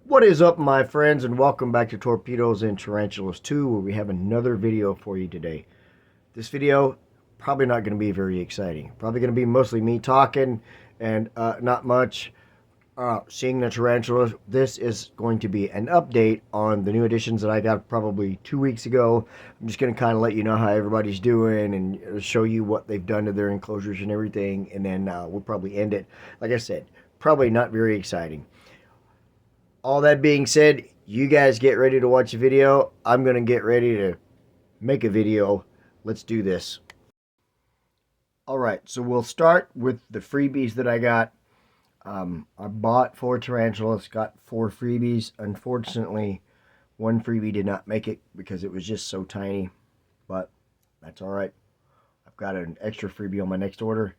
What is up, my friends, and welcome back to Torpedoes and Tarantulas 2, where we have another video for you today. This video, probably not going to be very exciting. Probably going to be mostly me talking and not much seeing the tarantulas. This is going to be an update on the new additions that I got probably 2 weeks ago. I'm just going to kind of let you know how everybody's doing and show you what they've done to their enclosures and everything, and then we'll probably end it. Like I said, probably not very exciting. All that being said, you guys get ready to watch a video. I'm going to get ready to make a video. Let's do this. All right, so we'll start with the freebies that I got. I bought 4 tarantulas, got 4 freebies. Unfortunately, one freebie did not make it because it was just so tiny, but that's all right. I've got an extra freebie on my next order.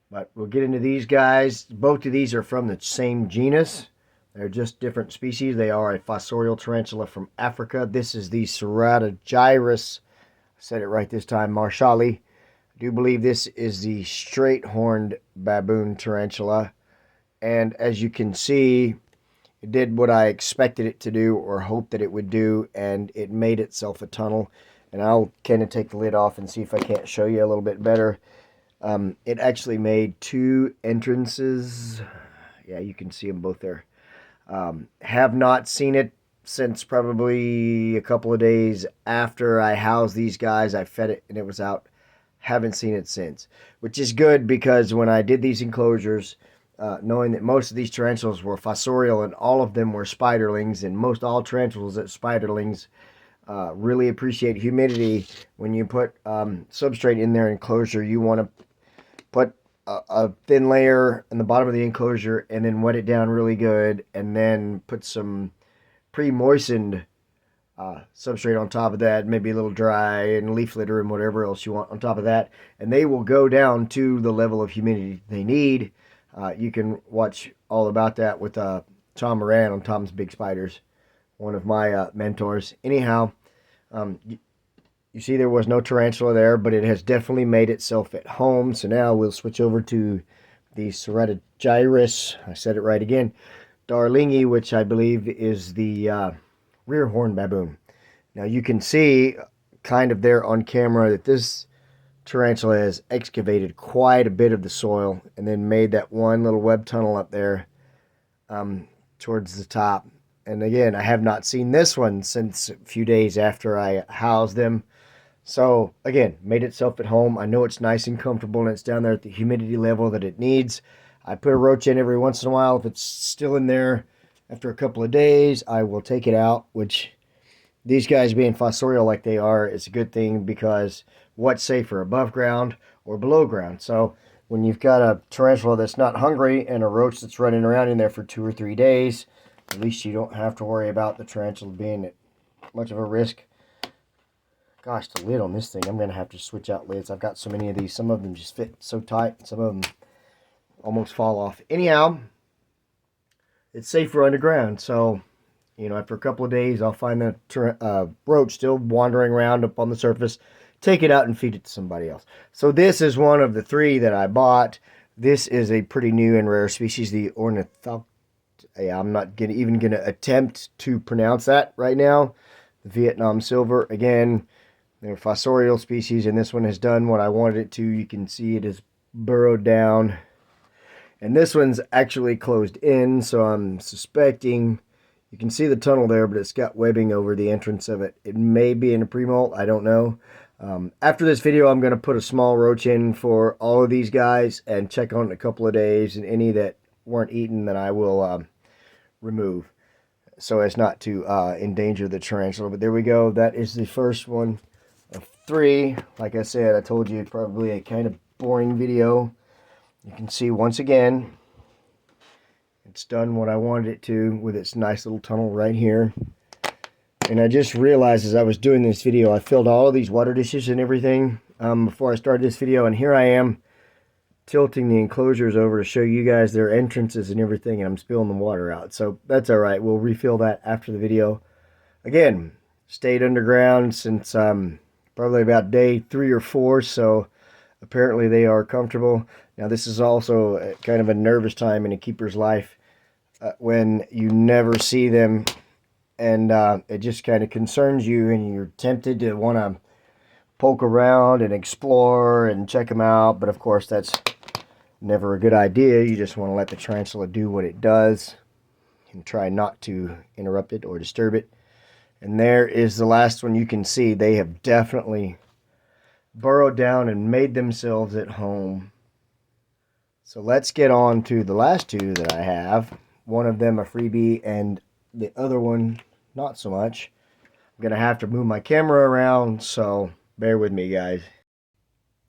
But we'll get into these guys. Both of these are from the same genus. They're just different species. They are a fossorial tarantula from Africa. This is the Ceratogyrus. I said it right this time, marshalli. I do believe this is the straight-horned baboon tarantula. And as you can see, it did what I expected it to do or hoped that it would do, and it made itself a tunnel. And I'll kind of take the lid off and see if I can't show you a little bit better. It actually made 2 entrances. Yeah, you can see them both there. Have not seen it since probably a couple of days after I housed these guys. I fed it and it was out. Haven't seen it since, which is good because when I did these enclosures, knowing that most of these tarantulas were fossorial and all of them were spiderlings, and most all tarantulas that spiderlings really appreciate humidity. When you put substrate in their enclosure, you want to put a thin layer in the bottom of the enclosure and then wet it down really good, and then put some pre-moistened substrate on top of that, maybe a little dry, and leaf litter and whatever else you want on top of that, and they will go down to the level of humidity they need. You can watch all about that with Tom Moran on Tom's Big Spiders, one of my mentors. Anyhow, you see there was no tarantula there, but it has definitely made itself at home. So now we'll switch over to the Ceratogyrus. I said it right again. Darlingi, which I believe is the rear horn baboon. Now you can see kind of there on camera that this tarantula has excavated quite a bit of the soil and then made that one little web tunnel up there towards the top. And again, I have not seen this one since a few days after I housed them. So again, made itself at home. I know it's nice and comfortable and it's down there at the humidity level that it needs. I put a roach in every once in a while. If it's still in there after a couple of days, I will take it out, which these guys being fossorial like they are is a good thing because what's safer, above ground or below ground? So when you've got a tarantula that's not hungry and a roach that's running around in there for 2 or 3 days, at least you don't have to worry about the tarantula being at much of a risk. Gosh, the lid on this thing, I'm going to have to switch out lids. I've got so many of these. Some of them just fit so tight. Some of them almost fall off. Anyhow, it's safer underground. So, you know, after a couple of days, I'll find the roach still wandering around up on the surface, take it out and feed it to somebody else. So this is one of the 3 that I bought. This is a pretty new and rare species, the Ornithoptera. I'm not even going to attempt to pronounce that right now. The Vietnam silver, again, they're fossorial species, and this one has done what I wanted it to. You can see it has burrowed down. And this one's actually closed in, so I'm suspecting, you can see the tunnel there, but it's got webbing over the entrance of it. It may be in a pre-molt, I don't know. After this video, I'm going to put a small roach in for all of these guys and check on it in a couple of days, and any that weren't eaten, then I will remove, so as not to endanger the tarantula. But there we go. That is the first one of 3. Like I said, I told you, probably a kind of boring video. You can see once again, it's done what I wanted it to with its nice little tunnel right here. And I just realized as I was doing this video, I filled all of these water dishes and everything before I started this video, and here I am tilting the enclosures over to show you guys their entrances and everything, and I'm spilling the water out. So that's all right. We'll refill that after the video. Again, stayed underground since probably about day 3 or 4, so apparently they are comfortable. Now this is also kind of a nervous time in a keeper's life. when you never see them, and it just kind of concerns you, and you're tempted to want to poke around and explore and check them out. But of course, that's never a good idea. You just want to let the tarantula do what it does and try not to interrupt it or disturb it. And there is the last one. You can see they have definitely burrowed down and made themselves at home. So let's get on to the last two that I have. One of them a freebie and the other one not so much. I'm going to have to move my camera around, so bear with me, guys.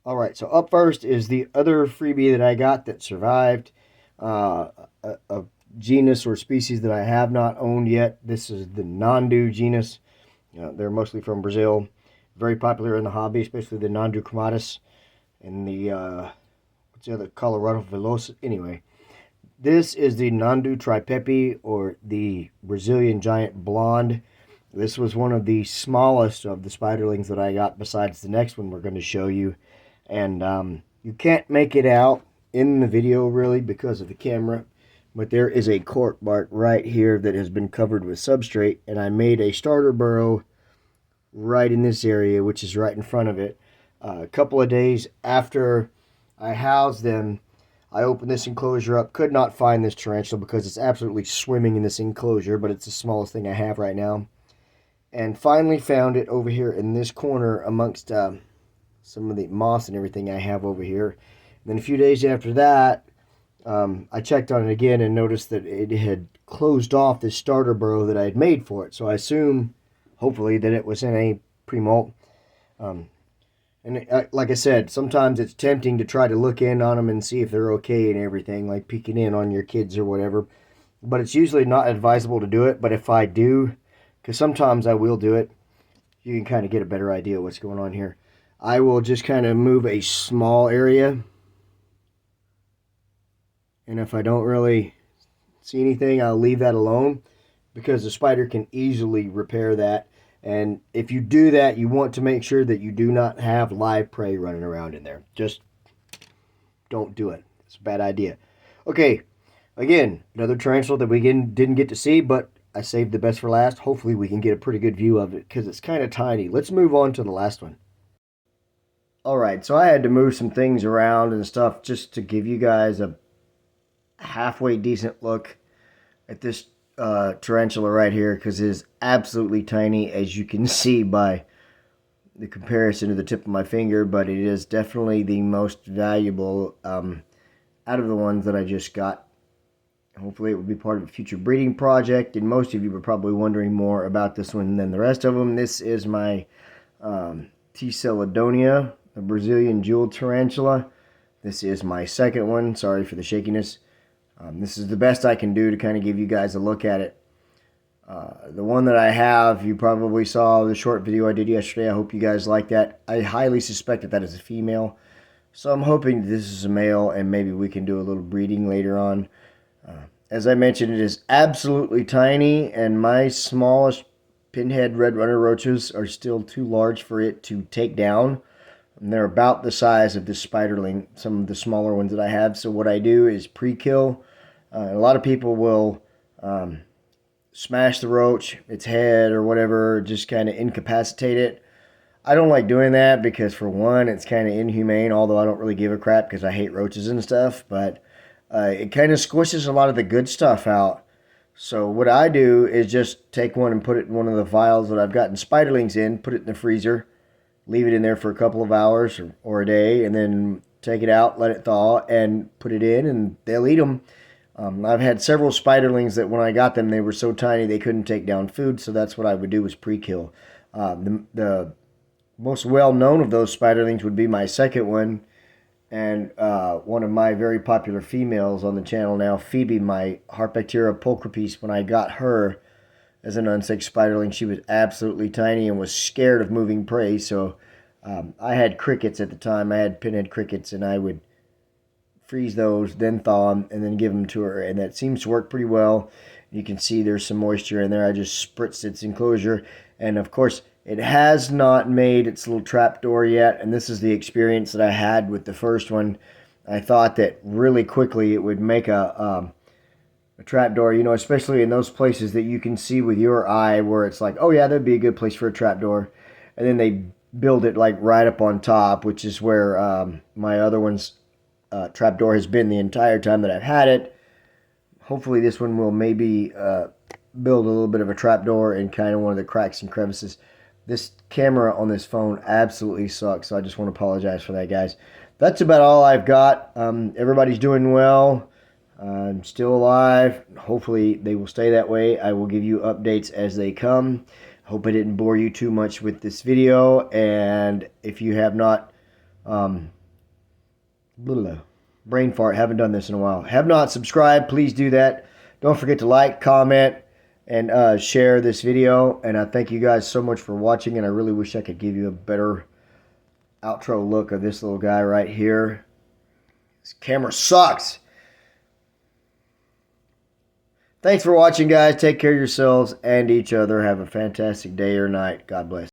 Alright, so up first is the other freebie that I got that survived. A genus or species that I have not owned yet. This is the Nhandu genus. They're mostly from Brazil. Very popular in the hobby, especially the Nhandu chromatus and the what's the other, Colorado velocis. Anyway, this is the Nhandu tripepi, or the Brazilian giant blonde. This was one of the smallest of the spiderlings that I got, besides the next one we're going to show you. And you can't make it out in the video really because of the camera, but there is a cork bark right here that has been covered with substrate, and I made a starter burrow right in this area, which is right in front of it. A couple of days after I housed them, I opened this enclosure up. Could not find this tarantula because it's absolutely swimming in this enclosure, but it's the smallest thing I have right now. And finally found it over here in this corner amongst some of the moss and everything I have over here. And then a few days after that, I checked on it again and noticed that it had closed off this starter burrow that I had made for it. So I assume, hopefully, that it was in a pre-molt. Like I said, sometimes it's tempting to try to look in on them and see if they're okay and everything, like peeking in on your kids or whatever. But it's usually not advisable to do it. But if I do, because sometimes I will do it, you can kind of get a better idea of what's going on here. I will just kind of move a small area. And if I don't really see anything, I'll leave that alone, because the spider can easily repair that. And if you do that, you want to make sure that you do not have live prey running around in there. Just don't do it. It's a bad idea. Okay, again, another tarantula that we didn't get to see, but I saved the best for last. Hopefully we can get a pretty good view of it because it's kind of tiny. Let's move on to the last one. Alright, so I had to move some things around and stuff just to give you guys a halfway decent look at this tarantula right here, because it is absolutely tiny, as you can see by the comparison to the tip of my finger, but it is definitely the most valuable out of the ones that I just got. Hopefully it will be part of a future breeding project, and most of you were probably wondering more about this one than the rest of them. This is my T. Celadonia, a Brazilian jeweled tarantula. This is my second one. Sorry for the shakiness. This is the best I can do to kind of give you guys a look at it. The one that I have, you probably saw the short video I did yesterday. I hope you guys like that. I highly suspect that that is a female. So I'm hoping this is a male, and maybe we can do a little breeding later on. As I mentioned, it is absolutely tiny, and my smallest pinhead red runner roaches are still too large for it to take down. And they're about the size of this spiderling, some of the smaller ones that I have. So what I do is pre-kill. A lot of people will smash the roach, its head or whatever, just kind of incapacitate it. I don't like doing that because, for one, it's kind of inhumane, although I don't really give a crap because I hate roaches and stuff. But it kind of squishes a lot of the good stuff out. So what I do is just take one and put it in one of the vials that I've gotten spiderlings in, put it in the freezer, leave it in there for a couple of hours or a day, and then take it out, let it thaw, and put it in, and they'll eat them. I've had several spiderlings that when I got them, they were so tiny they couldn't take down food, so that's what I would do, was pre-kill. The most well-known of those spiderlings would be my second one, and one of my very popular females on the channel now, Phoebe, my Harpactira pulchripes. When I got her as an unsick spiderling, she was absolutely tiny and was scared of moving prey, so I had crickets at the time. I had pinhead crickets, and I would freeze those, then thaw them, and then give them to her, and that seems to work pretty well. You can see there's some moisture in there. I just spritzed its enclosure, and of course it has not made its little trap door yet, and this is the experience that I had with the first one. I thought that really quickly it would make a a trapdoor, you know, especially in those places that you can see with your eye where it's like, oh yeah, that'd be a good place for a trapdoor. And then they build it like right up on top, which is where my other one's trapdoor has been the entire time that I've had it. Hopefully this one will maybe build a little bit of a trapdoor in kind of one of the cracks and crevices. This camera on this phone absolutely sucks, so I just want to apologize for that, guys. That's about all I've got. Everybody's doing well. I'm still alive. Hopefully they will stay that way. I will give you updates as they come. Hope I didn't bore you too much with this video. And if you have not, brain fart, haven't done this in a while, have not subscribed, please do that. Don't forget to like, comment, and share this video. And I thank you guys so much for watching. And I really wish I could give you a better outro look of this little guy right here. This camera sucks. Thanks for watching, guys. Take care of yourselves and each other. Have a fantastic day or night. God bless.